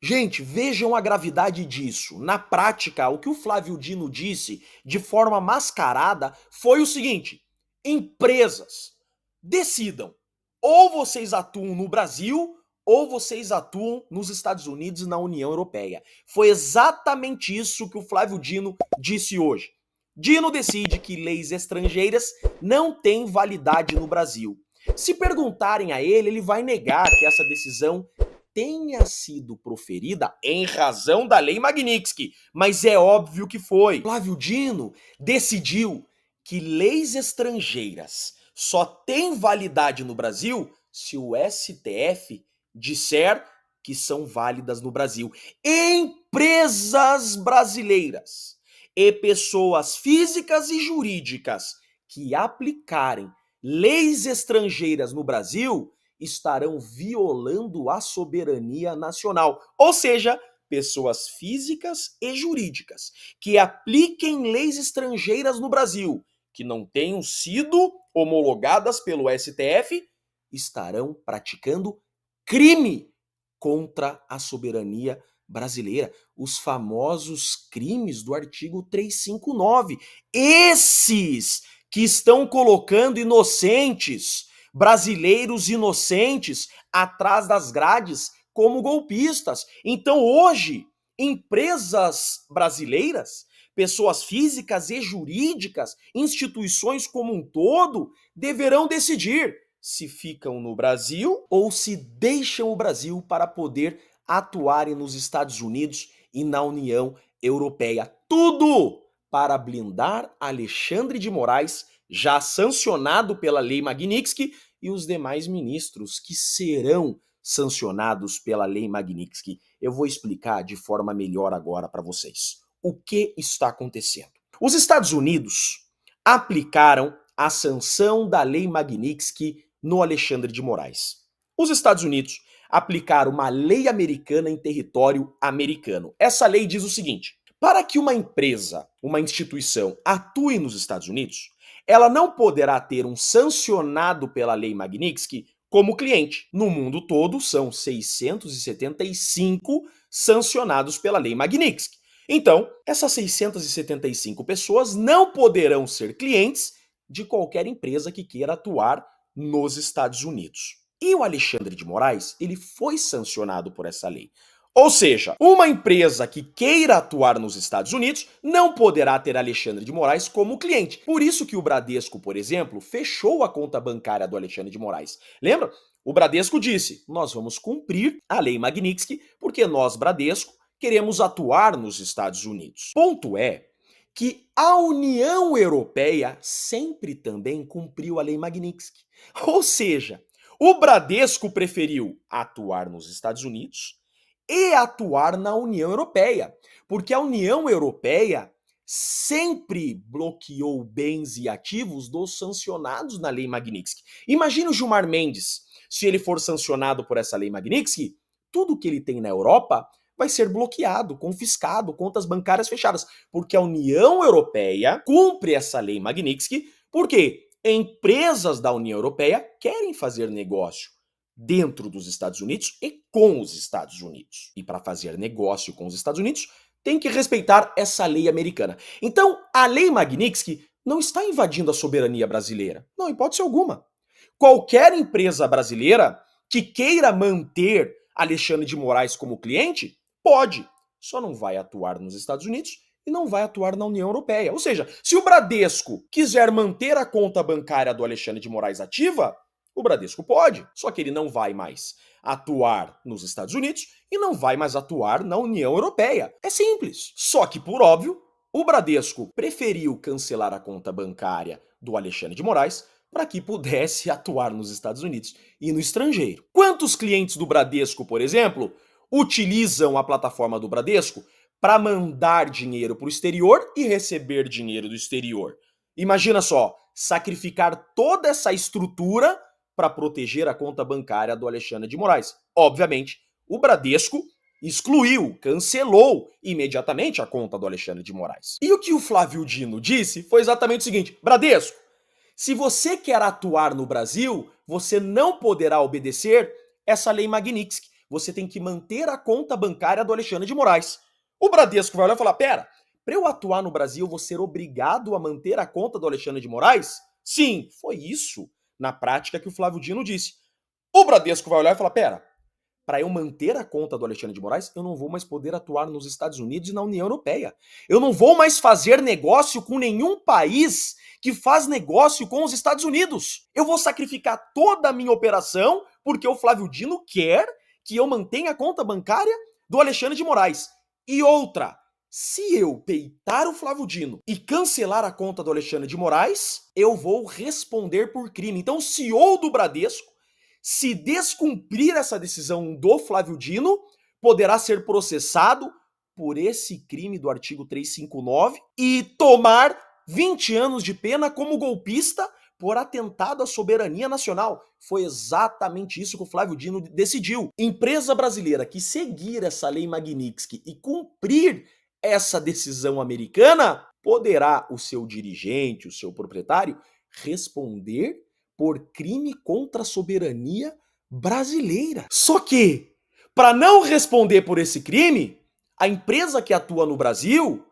Gente, vejam a gravidade disso. Na prática, o que o Flávio Dino disse de forma mascarada foi o seguinte: empresas, decidam. Ou vocês atuam no Brasil, ou vocês atuam nos Estados Unidos e na União Europeia. Foi exatamente isso que o Flávio Dino disse hoje. Dino decide que leis estrangeiras não têm validade no Brasil. Se perguntarem a ele, ele vai negar que essa decisão tenha sido proferida em razão da Lei Magnitsky, mas é óbvio que foi. Flávio Dino decidiu que leis estrangeiras só têm validade no Brasil se o STF disser que são válidas no Brasil. Empresas brasileiras e pessoas físicas e jurídicas que aplicarem leis estrangeiras no Brasil estarão violando a soberania nacional. Ou seja, pessoas físicas e jurídicas que apliquem leis estrangeiras no Brasil que não tenham sido homologadas pelo STF estarão praticando crime contra a soberania brasileira, os famosos crimes do artigo 359. Esses que estão colocando inocentes, brasileiros inocentes, atrás das grades como golpistas. Então hoje, empresas brasileiras, pessoas físicas e jurídicas, instituições como um todo, deverão decidir se ficam no Brasil ou se deixam o Brasil para poder atuarem nos Estados Unidos e na União Europeia. Tudo para blindar Alexandre de Moraes, já sancionado pela Lei Magnitsky, e os demais ministros que serão sancionados pela Lei Magnitsky. Eu vou explicar de forma melhor agora para vocês. O que está acontecendo? Os Estados Unidos aplicaram a sanção da Lei Magnitsky no Alexandre de Moraes. Os Estados Unidos aplicaram uma lei americana em território americano. Essa lei diz o seguinte: para que uma empresa, uma instituição atue nos Estados Unidos, ela não poderá ter um sancionado pela Lei Magnitsky como cliente. No mundo todo, são 675 sancionados pela Lei Magnitsky. Então, essas 675 pessoas não poderão ser clientes de qualquer empresa que queira atuar nos Estados Unidos. E o Alexandre de Moraes, ele foi sancionado por essa lei. Ou seja, uma empresa que queira atuar nos Estados Unidos não poderá ter Alexandre de Moraes como cliente. Por isso que o Bradesco, por exemplo, fechou a conta bancária do Alexandre de Moraes. Lembra? O Bradesco disse: nós vamos cumprir a Lei Magnitsky porque nós, Bradesco, queremos atuar nos Estados Unidos. Ponto é que a União Europeia sempre também cumpriu a Lei Magnitsky. Ou seja, o Bradesco preferiu atuar nos Estados Unidos e atuar na União Europeia, porque a União Europeia sempre bloqueou bens e ativos dos sancionados na Lei Magnitsky. Imagina o Gilmar Mendes, se ele for sancionado por essa Lei Magnitsky, tudo que ele tem na Europa vai ser bloqueado, confiscado, contas bancárias fechadas, porque a União Europeia cumpre essa Lei Magnitsky, porque empresas da União Europeia querem fazer negócio dentro dos Estados Unidos e com os Estados Unidos. E para fazer negócio com os Estados Unidos, tem que respeitar essa lei americana. Então, a Lei Magnitsky não está invadindo a soberania brasileira. Não, em hipótese alguma. Qualquer empresa brasileira que queira manter Alexandre de Moraes como cliente, pode. Só não vai atuar nos Estados Unidos e não vai atuar na União Europeia. Ou seja, se o Bradesco quiser manter a conta bancária do Alexandre de Moraes ativa, o Bradesco pode, só que ele não vai mais atuar nos Estados Unidos e não vai mais atuar na União Europeia. É simples. Só que, por óbvio, o Bradesco preferiu cancelar a conta bancária do Alexandre de Moraes para que pudesse atuar nos Estados Unidos e no estrangeiro. Quantos clientes do Bradesco, por exemplo, utilizam a plataforma do Bradesco para mandar dinheiro para o exterior e receber dinheiro do exterior? Imagina só, sacrificar toda essa estrutura para proteger a conta bancária do Alexandre de Moraes. Obviamente, o Bradesco excluiu, cancelou imediatamente a conta do Alexandre de Moraes. E o que o Flávio Dino disse foi exatamente o seguinte: Bradesco, se você quer atuar no Brasil, você não poderá obedecer essa Lei Magnitsky, você tem que manter a conta bancária do Alexandre de Moraes. O Bradesco vai olhar e falar, pera, para eu atuar no Brasil, eu vou ser obrigado a manter a conta do Alexandre de Moraes? Sim, foi isso, na prática, que o Flávio Dino disse. O Bradesco vai olhar e falar, pera, para eu manter a conta do Alexandre de Moraes, eu não vou mais poder atuar nos Estados Unidos e na União Europeia. Eu não vou mais fazer negócio com nenhum país que faz negócio com os Estados Unidos. Eu vou sacrificar toda a minha operação porque o Flávio Dino quer que eu mantenha a conta bancária do Alexandre de Moraes. E outra, se eu peitar o Flávio Dino e cancelar a conta do Alexandre de Moraes, eu vou responder por crime. Então o CEO do Bradesco, se descumprir essa decisão do Flávio Dino, poderá ser processado por esse crime do artigo 359 e tomar 20 anos de pena como golpista por atentado à soberania nacional. Foi exatamente isso que o Flávio Dino decidiu. Empresa brasileira que seguir essa lei Magnitsky e cumprir essa decisão americana, poderá o seu dirigente, o seu proprietário, responder por crime contra a soberania brasileira. Só que, para não responder por esse crime, a empresa que atua no Brasil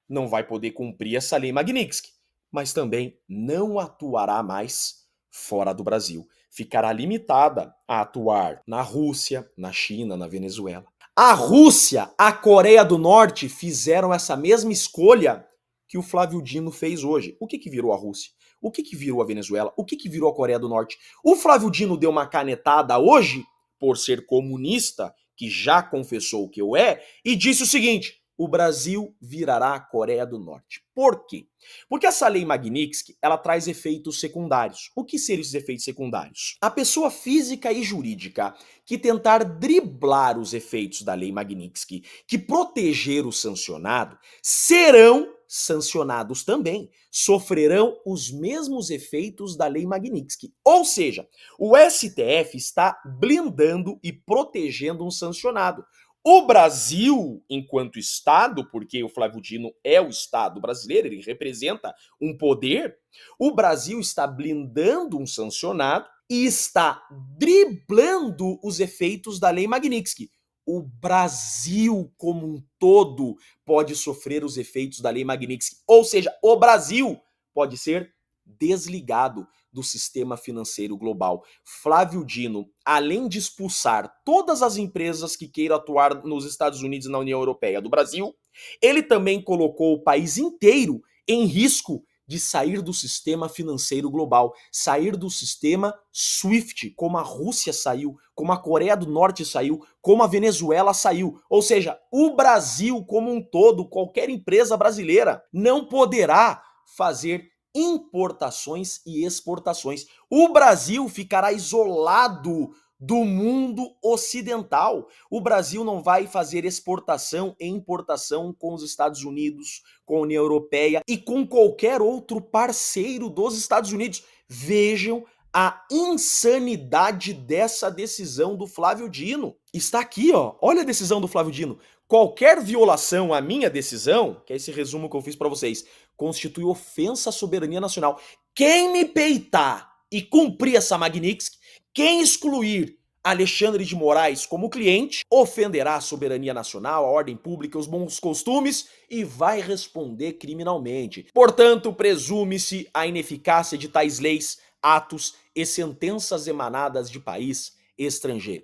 não vai poder cumprir essa lei Magnitsky, mas também não atuará mais fora do Brasil. Ficará limitada a atuar na Rússia, na China, na Venezuela. A Rússia, a Coreia do Norte fizeram essa mesma escolha que o Flávio Dino fez hoje. O que virou a Rússia? O que virou a Venezuela? O que virou a Coreia do Norte? O Flávio Dino deu uma canetada hoje, por ser comunista, que já confessou que eu é, e disse o seguinte: o Brasil virará a Coreia do Norte. Por quê? Porque essa lei Magnitsky, ela traz efeitos secundários. O que seriam esses efeitos secundários? A pessoa física e jurídica que tentar driblar os efeitos da lei Magnitsky, que proteger o sancionado, serão sancionados também, sofrerão os mesmos efeitos da lei Magnitsky. Ou seja, o STF está blindando e protegendo um sancionado. O Brasil, enquanto Estado, porque o Flávio Dino é o Estado brasileiro, ele representa um poder, o Brasil está blindando um sancionado e está driblando os efeitos da lei Magnitsky. O Brasil como um todo pode sofrer os efeitos da lei Magnitsky. Ou seja, o Brasil pode ser desligado do sistema financeiro global. Flávio Dino, além de expulsar todas as empresas que queiram atuar nos Estados Unidos e na União Europeia do Brasil, ele também colocou o país inteiro em risco de sair do sistema financeiro global, sair do sistema SWIFT, como a Rússia saiu, como a Coreia do Norte saiu, como a Venezuela saiu. Ou seja, o Brasil como um todo, qualquer empresa brasileira, não poderá fazer importações e exportações. O Brasil ficará isolado do mundo ocidental. O Brasil não vai fazer exportação e importação com os Estados Unidos, com a União Europeia e com qualquer outro parceiro dos Estados Unidos. Vejam a insanidade dessa decisão do Flávio Dino. Está aqui, ó. Olha a decisão do Flávio Dino. Qualquer violação à minha decisão, que é esse resumo que eu fiz para vocês, constitui ofensa à soberania nacional. Quem me peitar e cumprir essa Magnitsky, quem excluir Alexandre de Moraes como cliente, ofenderá a soberania nacional, a ordem pública, os bons costumes e vai responder criminalmente. Portanto, presume-se a ineficácia de tais leis, atos e sentenças emanadas de país estrangeiro.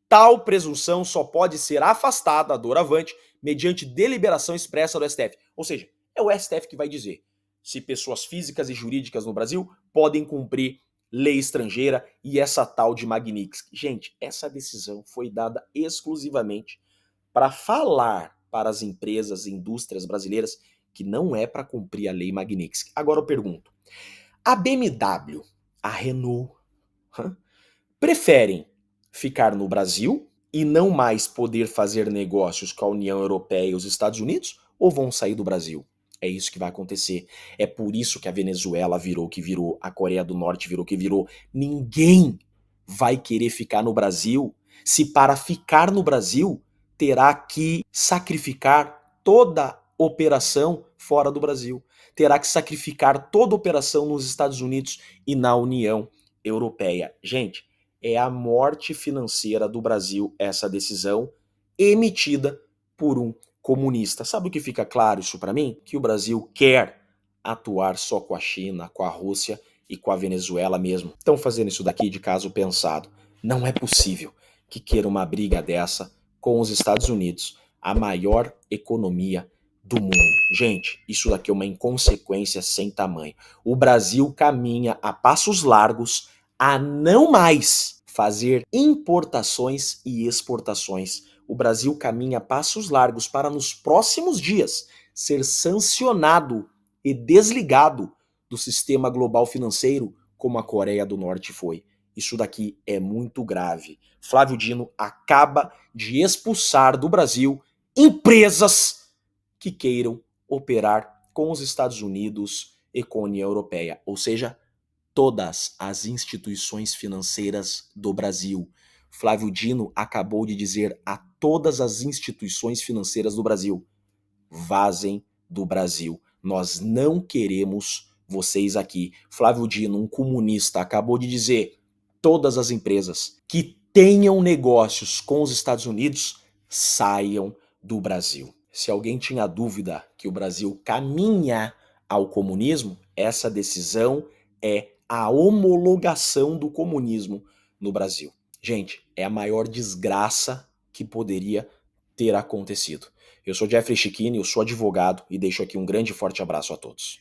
Tal presunção só pode ser afastada doravante mediante deliberação expressa do STF. Ou seja, é o STF que vai dizer se pessoas físicas e jurídicas no Brasil podem cumprir lei estrangeira e essa tal de Magnitsky. Gente, essa decisão foi dada exclusivamente para falar para as empresas e indústrias brasileiras que não é para cumprir a lei Magnitsky. Agora eu pergunto, a BMW, a Renault, preferem ficar no Brasil e não mais poder fazer negócios com a União Europeia e os Estados Unidos ou vão sair do Brasil? É isso que vai acontecer. É por isso que a Venezuela virou o que virou, a Coreia do Norte virou o que virou. Ninguém vai querer ficar no Brasil se para ficar no Brasil terá que sacrificar toda operação fora do Brasil. Terá que sacrificar toda operação nos Estados Unidos e na União Europeia. Gente, é a morte financeira do Brasil, essa decisão emitida por um comunista. Sabe o que fica claro isso para mim? Que o Brasil quer atuar só com a China, com a Rússia e com a Venezuela mesmo. Estão fazendo isso daqui de caso pensado. Não é possível que queira uma briga dessa com os Estados Unidos, a maior economia do mundo. Gente, isso daqui é uma inconsequência sem tamanho. O Brasil caminha a passos largos a não mais fazer importações e exportações. O Brasil caminha a passos largos para nos próximos dias ser sancionado e desligado do sistema global financeiro como a Coreia do Norte foi. Isso daqui é muito grave. Flávio Dino acaba de expulsar do Brasil empresas que queiram operar com os Estados Unidos e com a União Europeia, ou seja, todas as instituições financeiras do Brasil. Flávio Dino acabou de dizer a todas as instituições financeiras do Brasil: vazem do Brasil. Nós não queremos vocês aqui. Flávio Dino, um comunista, acabou de dizer: todas as empresas que tenham negócios com os Estados Unidos saiam do Brasil. Se alguém tinha dúvida que o Brasil caminha ao comunismo, essa decisão é a homologação do comunismo no Brasil. Gente, é a maior desgraça que poderia ter acontecido. Eu sou Jeffrey Chiquini, eu sou advogado e deixo aqui um grande e forte abraço a todos.